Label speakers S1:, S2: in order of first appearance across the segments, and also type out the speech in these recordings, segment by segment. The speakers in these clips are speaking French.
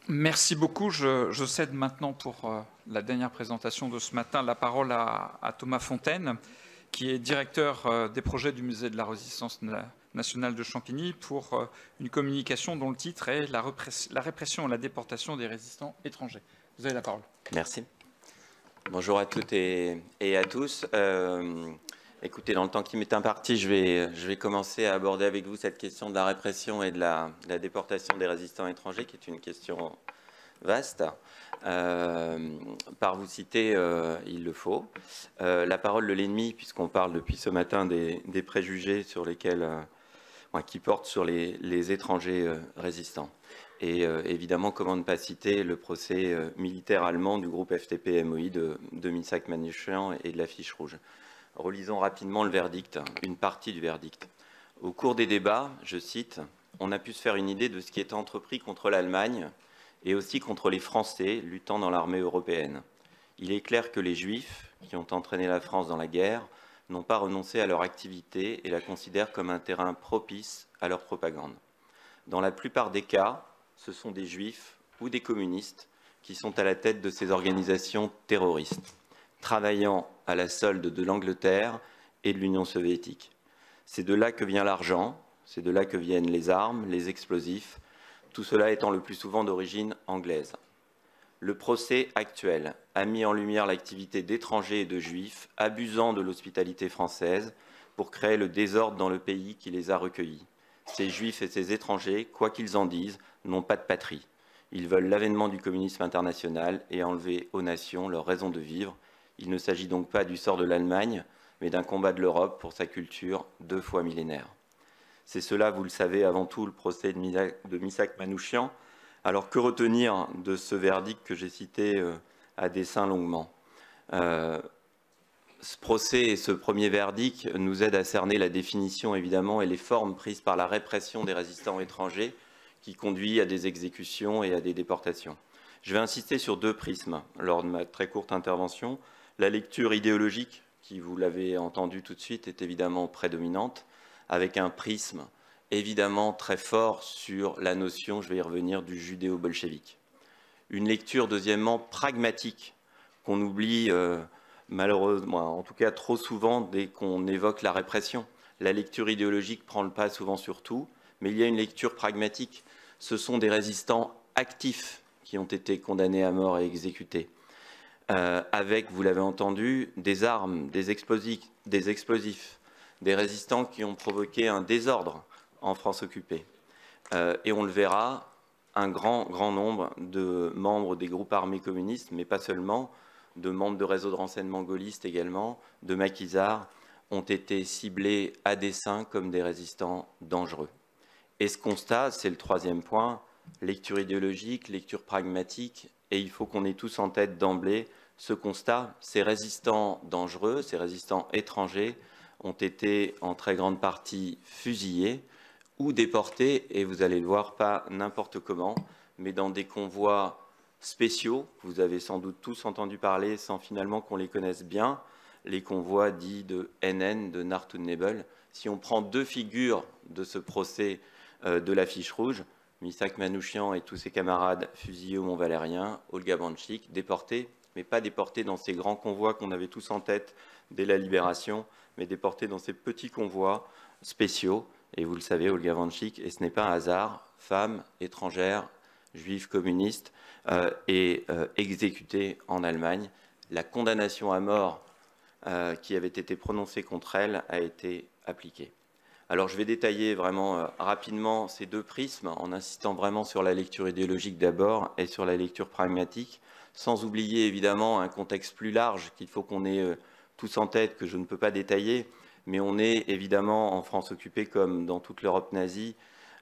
S1: Merci beaucoup. Je cède maintenant pour la dernière présentation de ce matin la parole à Thomas Fontaine, qui est directeur des projets du Musée de la Résistance nationale de Champigny, pour une communication dont le titre est la répression et la déportation des résistants étrangers. Vous avez la parole.
S2: Merci. Bonjour à toutes et à tous. Écoutez, dans le temps qui m'est imparti, je vais commencer à aborder avec vous cette question de la répression et de la déportation des résistants étrangers, qui est une question vaste. Par vous citer, il le faut. La parole de l'ennemi, puisqu'on parle depuis ce matin des préjugés sur lesquels, qui portent sur les étrangers résistants. Et évidemment, comment ne pas citer le procès militaire allemand du groupe FTP-MOI de Misak Manouchian et de la Fiche Rouge. Relisons rapidement le verdict, une partie du verdict. Au cours des débats, je cite, « On a pu se faire une idée de ce qui est entrepris contre l'Allemagne et aussi contre les Français luttant dans l'armée européenne. Il est clair que les Juifs, qui ont entraîné la France dans la guerre, n'ont pas renoncé à leur activité et la considèrent comme un terrain propice à leur propagande. Dans la plupart des cas, ce sont des Juifs ou des communistes qui sont à la tête de ces organisations terroristes, travaillant à la solde de l'Angleterre et de l'Union soviétique. C'est de là que vient l'argent, c'est de là que viennent les armes, les explosifs, tout cela étant le plus souvent d'origine anglaise. Le procès actuel a mis en lumière l'activité d'étrangers et de juifs abusant de l'hospitalité française pour créer le désordre dans le pays qui les a recueillis. Ces juifs et ces étrangers, quoi qu'ils en disent, n'ont pas de patrie. Ils veulent l'avènement du communisme international et enlever aux nations leur raison de vivre. Il ne s'agit donc pas du sort de l'Allemagne, mais d'un combat de l'Europe pour sa culture 2 fois millénaire. C'est cela, vous le savez, avant tout le procès de Misak Manouchian. Alors que retenir de ce verdict que j'ai cité à dessein longuement? Ce procès et ce premier verdict nous aident à cerner la définition évidemment et les formes prises par la répression des résistants étrangers qui conduit à des exécutions et à des déportations. Je vais insister sur 2 prismes lors de ma très courte intervention. La lecture idéologique, qui, vous l'avez entendu tout de suite, est évidemment prédominante, avec un prisme évidemment très fort sur la notion, je vais y revenir, du judéo-bolchevique. Une lecture, deuxièmement, pragmatique, qu'on oublie malheureusement, en tout cas trop souvent, dès qu'on évoque la répression. La lecture idéologique prend le pas souvent sur tout, mais il y a une lecture pragmatique. Ce sont des résistants actifs qui ont été condamnés à mort et exécutés. Avec, vous l'avez entendu, des armes, des explosifs, des résistants qui ont provoqué un désordre en France occupée. Et on le verra, un grand nombre de membres des groupes armés communistes, mais pas seulement, de membres de réseaux de renseignement gaullistes également, de maquisards, ont été ciblés à dessein comme des résistants dangereux. Et ce constat, c'est le 3e point, lecture idéologique, lecture pragmatique, et il faut qu'on ait tous en tête d'emblée ce constat. Ces résistants dangereux, ces résistants étrangers ont été en très grande partie fusillés ou déportés, et vous allez le voir, pas n'importe comment, mais dans des convois spéciaux. Vous avez sans doute tous entendu parler, sans finalement qu'on les connaisse bien, les convois dits de NN, de Nacht und Nebel. Si on prend 2 figures de ce procès de la Fiche Rouge, Misak Manouchian et tous ses camarades fusillés au Mont-Valérien, Olga Banchik, déportés, mais pas déportés dans ces grands convois qu'on avait tous en tête dès la Libération, mais déportés dans ces petits convois spéciaux. Et vous le savez, Olga Banchik, et ce n'est pas un hasard, femme, étrangère, juive communiste, et exécutée en Allemagne. La condamnation à mort qui avait été prononcée contre elle a été appliquée. Alors je vais détailler vraiment rapidement ces 2 prismes en insistant vraiment sur la lecture idéologique d'abord et sur la lecture pragmatique, sans oublier évidemment un contexte plus large qu'il faut qu'on ait tous en tête, que je ne peux pas détailler, mais on est évidemment en France occupée comme dans toute l'Europe nazie.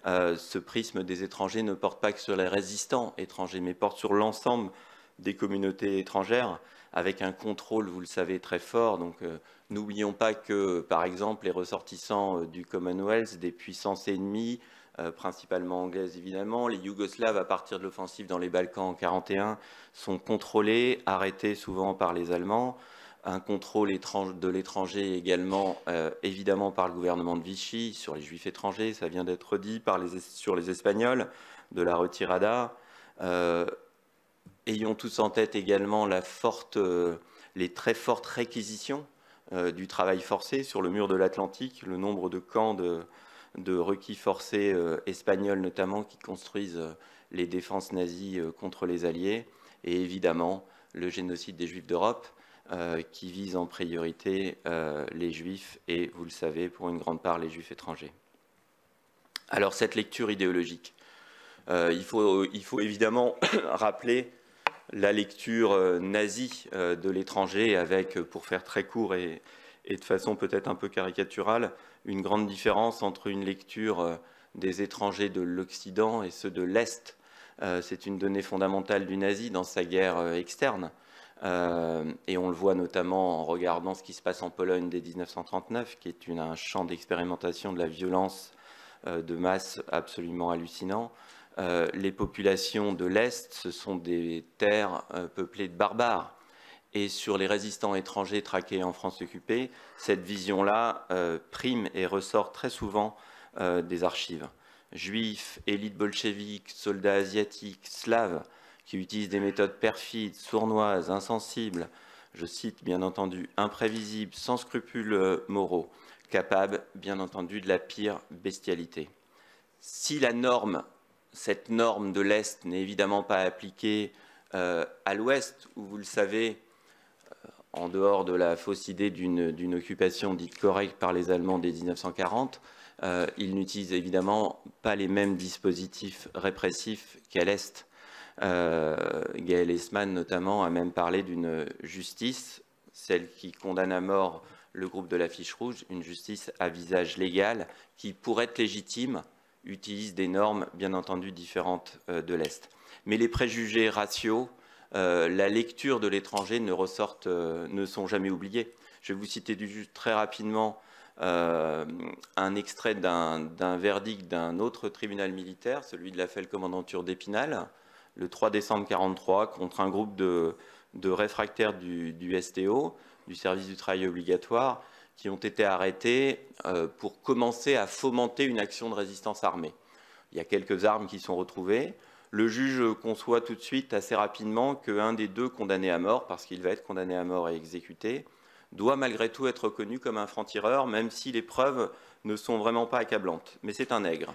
S2: Ce prisme des étrangers ne porte pas que sur les résistants étrangers, mais porte sur l'ensemble des communautés étrangères, avec un contrôle, vous le savez, très fort. Donc n'oublions pas que, par exemple, les ressortissants du Commonwealth, des puissances ennemies, principalement anglaises évidemment, les Yougoslaves, à partir de l'offensive dans les Balkans en 1941, sont contrôlés, arrêtés souvent par les Allemands. Un contrôle de l'étranger également, évidemment, par le gouvernement de Vichy, sur les Juifs étrangers, ça vient d'être dit, sur les Espagnols, de la retirada. Ayons tous en tête également les très fortes réquisitions du travail forcé sur le mur de l'Atlantique, le nombre de camps de requis forcés espagnols notamment qui construisent les défenses nazies contre les Alliés, et évidemment le génocide des Juifs d'Europe qui vise en priorité les Juifs et, vous le savez, pour une grande part les Juifs étrangers. Alors cette lecture idéologique, il faut évidemment rappeler la lecture nazie de l'étranger avec, pour faire très court et de façon peut-être un peu caricaturale, une grande différence entre une lecture des étrangers de l'Occident et ceux de l'Est. C'est une donnée fondamentale du nazi dans sa guerre externe. Et on le voit notamment en regardant ce qui se passe en Pologne dès 1939, qui est un champ d'expérimentation de la violence de masse absolument hallucinant. Les populations de l'Est, ce sont des terres peuplées de barbares. Et sur les résistants étrangers traqués en France occupée, cette vision-là prime et ressort très souvent des archives. Juifs, élites bolcheviques, soldats asiatiques, slaves, qui utilisent des méthodes perfides, sournoises, insensibles, je cite bien entendu, imprévisibles, sans scrupules moraux, capables bien entendu de la pire bestialité. Si la norme, cette norme de l'Est n'est évidemment pas appliquée à l'Ouest, où vous le savez, en dehors de la fausse idée d'une occupation dite correcte par les Allemands dès 1940, ils n'utilisent évidemment pas les mêmes dispositifs répressifs qu'à l'Est. Gaël Hessemann notamment a même parlé d'une justice, celle qui condamne à mort le groupe de l'Affiche rouge, une justice à visage légal qui, pour être légitime, utilise des normes bien entendu différentes de l'Est. Mais les préjugés raciaux, la lecture de l'étranger ne sont jamais oubliés. Je vais vous citer juste très rapidement un extrait d'un verdict d'un autre tribunal militaire, celui de la Felkommandantur d'Épinal, le 3 décembre 1943, contre un groupe de réfractaires du STO, du service du travail obligatoire, qui ont été arrêtés pour commencer à fomenter une action de résistance armée. Il y a quelques armes qui sont retrouvées. Le juge conçoit tout de suite, assez rapidement, qu'un des deux condamnés à mort, parce qu'il va être condamné à mort et exécuté, doit malgré tout être reconnu comme un franc-tireur, même si les preuves ne sont vraiment pas accablantes. Mais c'est un nègre,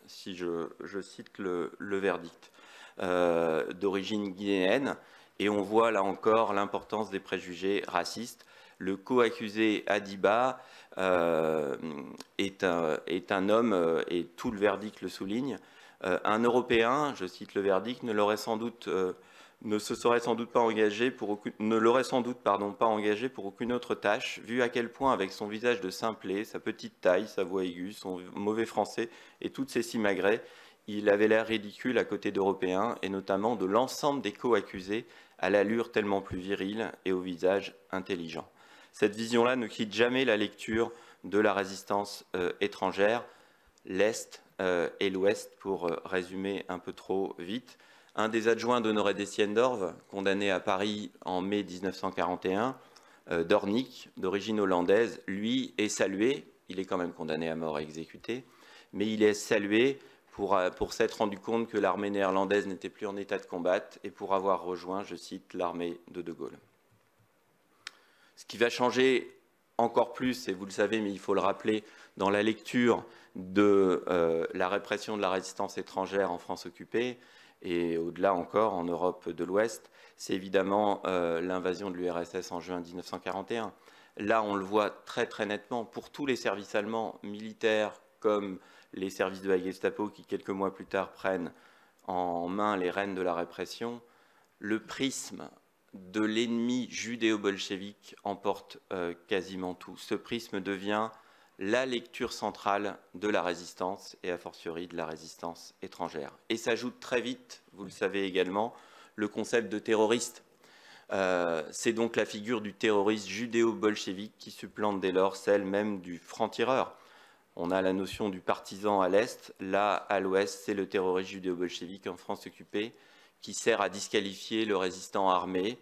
S2: si je cite le verdict, d'origine guinéenne. Et on voit là encore l'importance des préjugés racistes. Le co-accusé Adiba est un homme, et tout le verdict le souligne, un Européen, je cite le verdict, ne l'aurait sans doute pas engagé pour aucune autre tâche, vu à quel point, avec son visage de simplet, sa petite taille, sa voix aiguë, son mauvais français et toutes ses simagrées, il avait l'air ridicule à côté d'Européens, et notamment de l'ensemble des co-accusés, à l'allure tellement plus virile et au visage intelligent. Cette vision-là ne quitte jamais la lecture de la résistance étrangère, l'Est et l'Ouest, pour résumer un peu trop vite. Un des adjoints d'Honoré d'Essiendorf, condamné à Paris en mai 1941, Dornick, d'origine hollandaise, lui est salué, il est quand même condamné à mort et exécuté, mais il est salué pour s'être rendu compte que l'armée néerlandaise n'était plus en état de combattre et pour avoir rejoint, je cite, l'armée de De Gaulle. Ce qui va changer encore plus, et vous le savez, mais il faut le rappeler, dans la lecture de la répression de la résistance étrangère en France occupée, et au-delà encore en Europe de l'Ouest, c'est évidemment l'invasion de l'URSS en juin 1941. Là, on le voit très très nettement, pour tous les services allemands, militaires comme les services de la Gestapo, qui quelques mois plus tard prennent en main les rênes de la répression, le prisme de l'ennemi judéo-bolchevique emporte quasiment tout. Ce prisme devient la lecture centrale de la résistance et a fortiori de la résistance étrangère. Et s'ajoute très vite, vous le savez également, le concept de terroriste. C'est donc la figure du terroriste judéo-bolchevique qui supplante dès lors celle même du franc-tireur. On a la notion du partisan à l'Est, là à l'Ouest c'est le terroriste judéo-bolchevique en France occupée qui sert à disqualifier le résistant armé,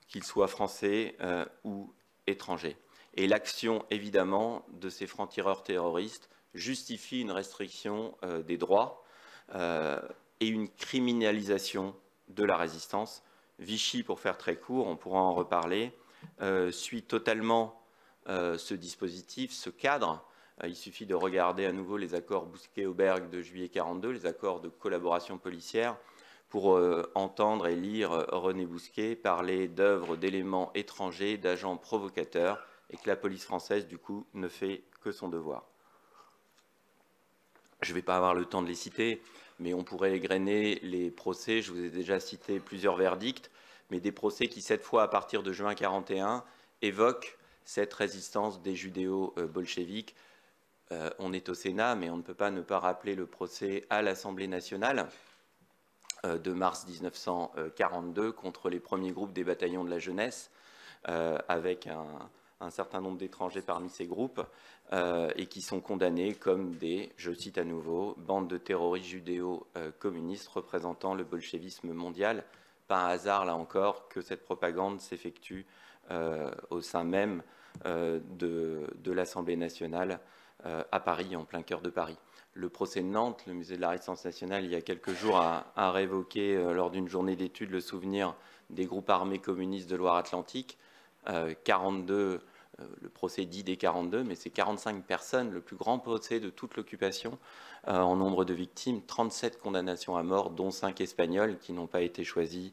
S2: qu'il soit français ou étranger. Et l'action, évidemment, de ces francs-tireurs terroristes justifie une restriction des droits et une criminalisation de la résistance. Vichy, pour faire très court, on pourra en reparler, suit totalement ce dispositif, ce cadre. Il suffit de regarder à nouveau les accords Bousquet-Auberg de juillet 1942, les accords de collaboration policière, pour entendre et lire René Bousquet parler d'œuvres, d'éléments étrangers, d'agents provocateurs, et que la police française, du coup, ne fait que son devoir. Je ne vais pas avoir le temps de les citer, mais on pourrait égrener les procès. Je vous ai déjà cité plusieurs verdicts, mais des procès qui, cette fois, à partir de juin 1941, évoquent cette résistance des judéo-bolcheviques. On est au Sénat, mais on ne peut pas ne pas rappeler le procès à l'Assemblée nationale de mars 1942 contre les premiers groupes des bataillons de la jeunesse, avec un certain nombre d'étrangers parmi ces groupes, et qui sont condamnés comme des, je cite à nouveau, bandes de terroristes judéo-communistes représentant le bolchevisme mondial. Pas un hasard, là encore, que cette propagande s'effectue au sein même de l'Assemblée nationale à Paris, en plein cœur de Paris. Le procès de Nantes, le musée de la Résistance nationale, il y a quelques jours, a révoqué, lors d'une journée d'études, le souvenir des groupes armés communistes de Loire-Atlantique. 42, le procès dit des 42, mais c'est 45 personnes, le plus grand procès de toute l'occupation en nombre de victimes, 37 condamnations à mort, dont 5 Espagnols qui n'ont pas été choisis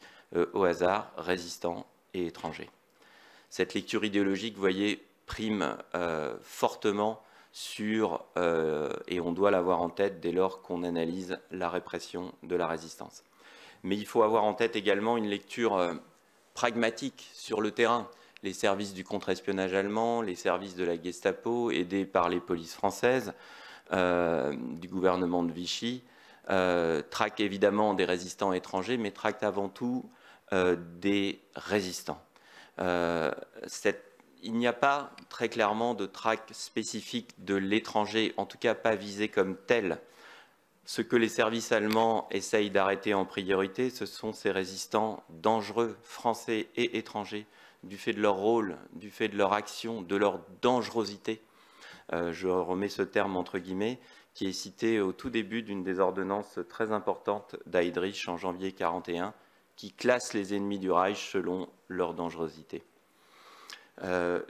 S2: au hasard, résistants et étrangers. Cette lecture idéologique, vous voyez, prime fortement sur, et on doit l'avoir en tête dès lors qu'on analyse la répression de la résistance. Mais il faut avoir en tête également une lecture pragmatique sur le terrain. Les services du contre-espionnage allemand, les services de la Gestapo, aidés par les polices françaises, du gouvernement de Vichy, traquent évidemment des résistants étrangers, mais traquent avant tout des résistants. Il n'y a pas très clairement de traque spécifique de l'étranger, en tout cas pas visé comme tel. Ce que les services allemands essayent d'arrêter en priorité, ce sont ces résistants dangereux, français et étrangers, du fait de leur rôle, du fait de leur action, de leur dangerosité. Je remets ce terme entre guillemets, qui est cité au tout début d'une des ordonnances très importantes d'Heydrich en janvier 1941, qui classe les ennemis du Reich selon leur dangerosité.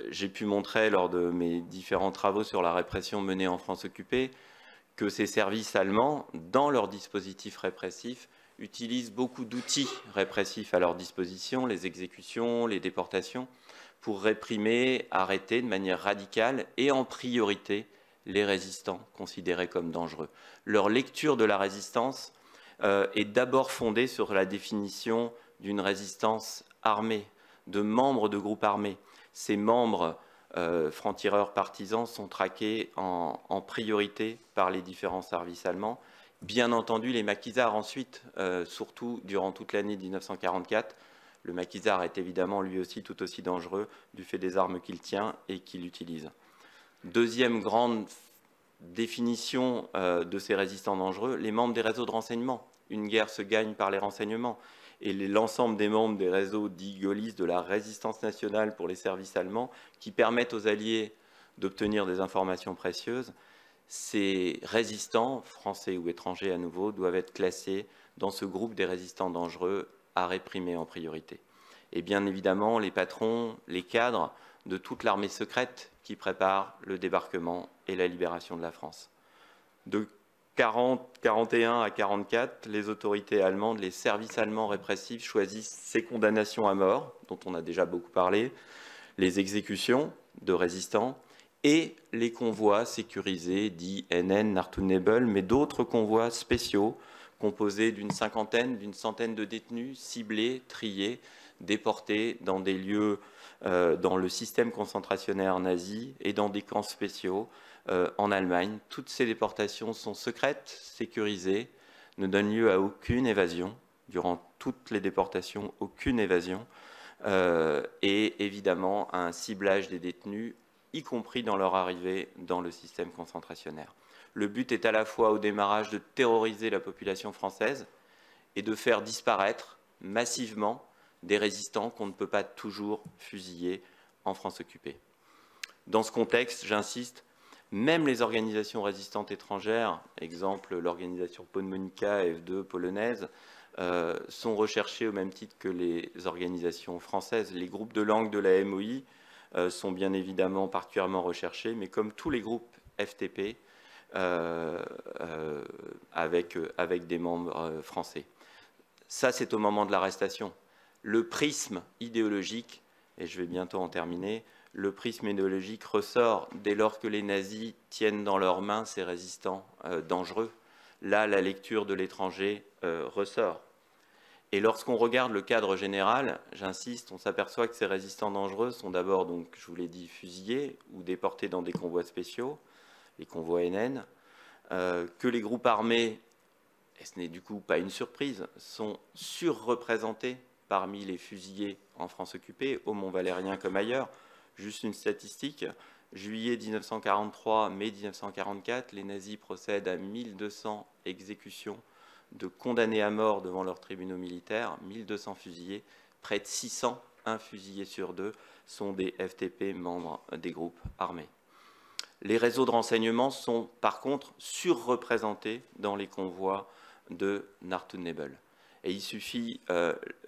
S2: J'ai pu montrer lors de mes différents travaux sur la répression menée en France occupée que ces services allemands, dans leur dispositif répressif, utilisent beaucoup d'outils répressifs à leur disposition, les exécutions, les déportations, pour réprimer, arrêter de manière radicale et en priorité les résistants considérés comme dangereux. Leur lecture de la résistance est d'abord fondée sur la définition d'une résistance armée, de membres de groupes armés. Ces membres francs-tireurs partisans sont traqués en priorité par les différents services allemands. Bien entendu, les maquisards ensuite, surtout durant toute l'année 1944, le maquisard est évidemment lui aussi tout aussi dangereux du fait des armes qu'il tient et qu'il utilise. Deuxième grande définition de ces résistants dangereux, les membres des réseaux de renseignement. Une guerre se gagne par les renseignements. Et l'ensemble des membres des réseaux dits gaullistes de la résistance nationale pour les services allemands qui permettent aux Alliés d'obtenir des informations précieuses, ces résistants, français ou étrangers à nouveau, doivent être classés dans ce groupe des résistants dangereux à réprimer en priorité. Et bien évidemment, les patrons, les cadres de toute l'armée secrète qui prépare le débarquement et la libération de la France. De 1941 à 1944, les autorités allemandes, les services allemands répressifs choisissent ces condamnations à mort, dont on a déjà beaucoup parlé, les exécutions de résistants et les convois sécurisés, dits NN, Nachtruhnebel, mais d'autres convois spéciaux composés d'une cinquantaine, d'une centaine de détenus ciblés, triés, déportés dans des lieux, dans le système concentrationnaire nazi et dans des camps spéciaux en Allemagne. Toutes ces déportations sont secrètes, sécurisées, ne donnent lieu à aucune évasion. Durant toutes les déportations, aucune évasion. Et évidemment, un ciblage des détenus, y compris dans leur arrivée dans le système concentrationnaire. Le but est à la fois au démarrage de terroriser la population française et de faire disparaître massivement des résistants qu'on ne peut pas toujours fusiller en France occupée. Dans ce contexte, j'insiste, même les organisations résistantes étrangères, exemple l'organisation Podmonica F2 polonaise, sont recherchés au même titre que les organisations françaises. Les groupes de langue de la MOI sont bien évidemment particulièrement recherchés, mais comme tous les groupes FTP, avec des membres français. Ça, c'est au moment de l'arrestation. Le prisme idéologique, et je vais bientôt en terminer, le prisme idéologique ressort dès lors que les nazis tiennent dans leurs mains ces résistants dangereux. Là, la lecture de l'étranger ressort. Et lorsqu'on regarde le cadre général, j'insiste, on s'aperçoit que ces résistants dangereux sont d'abord, donc, je vous l'ai dit, fusillés ou déportés dans des convois spéciaux, les convois NN, que les groupes armés, et ce n'est du coup pas une surprise, sont surreprésentés parmi les fusillés en France occupée, au Mont-Valérien comme ailleurs. Juste une statistique, juillet 1943, mai 1944, les nazis procèdent à 1200 exécutions de condamnés à mort devant leurs tribunaux militaires, 1200 fusillés, près de 600, un fusillé sur deux, sont des FTP membres des groupes armés. Les réseaux de renseignement sont par contre surreprésentés dans les convois de Nachtrunnebel. Et il suffit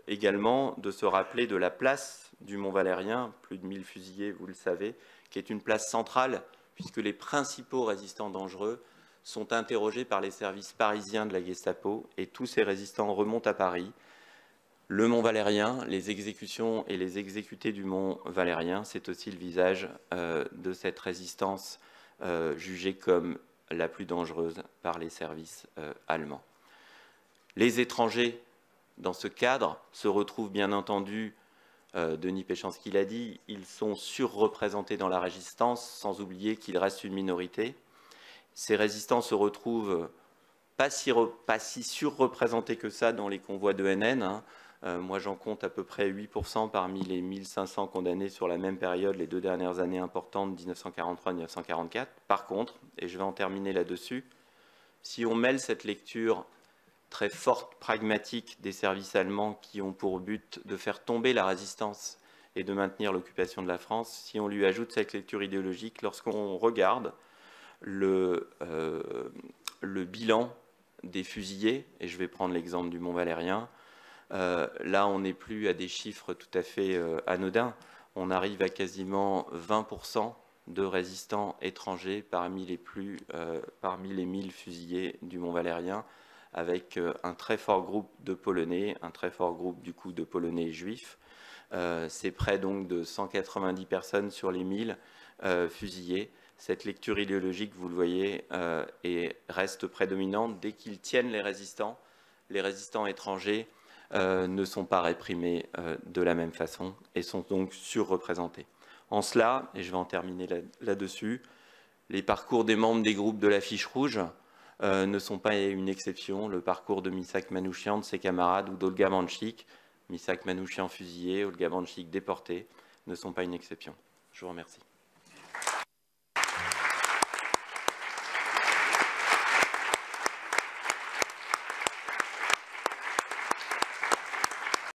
S2: également de se rappeler de la place du Mont-Valérien, plus de 1000 fusillés, vous le savez, qui est une place centrale, puisque les principaux résistants dangereux sont interrogés par les services parisiens de la Gestapo, et tous ces résistants remontent à Paris. Le Mont-Valérien, les exécutions et les exécutés du Mont-Valérien, c'est aussi le visage de cette résistance jugée comme la plus dangereuse par les services allemands. Les étrangers, dans ce cadre, se retrouvent bien entendu, Denis Péchanski l'a dit, ils sont surreprésentés dans la résistance, sans oublier qu'il reste une minorité. Ces résistants se retrouvent pas si surreprésentés que ça dans les convois de NN. Hein. Moi, j'en compte à peu près 8% parmi les 1500 condamnés sur la même période, les 2 dernières années importantes, 1943-1944. Par contre, et je vais en terminer là-dessus, si on mêle cette lecture très forte, pragmatique des services allemands qui ont pour but de faire tomber la résistance et de maintenir l'occupation de la France, si on lui ajoute cette lecture idéologique, lorsqu'on regarde le bilan des fusillés, et je vais prendre l'exemple du Mont-Valérien, là on n'est plus à des chiffres tout à fait anodins, on arrive à quasiment 20% de résistants étrangers parmi les 1000 fusillés du Mont-Valérien, avec un très fort groupe de Polonais, un très fort groupe du coup de Polonais juifs. C'est près donc de 190 personnes sur les 1000 fusillés. Cette lecture idéologique, vous le voyez, reste prédominante. Dès qu'ils tiennent les résistants étrangers ne sont pas réprimés de la même façon et sont donc surreprésentés. En cela, et je vais en terminer là-dessus, les parcours des membres des groupes de l'Affiche rouge ne sont pas une exception. Le parcours de Missak Manouchian, de ses camarades, ou d'Olga Manchik, Missak Manouchian fusillé, Olga Manchik déporté, ne sont pas une exception. Je vous remercie.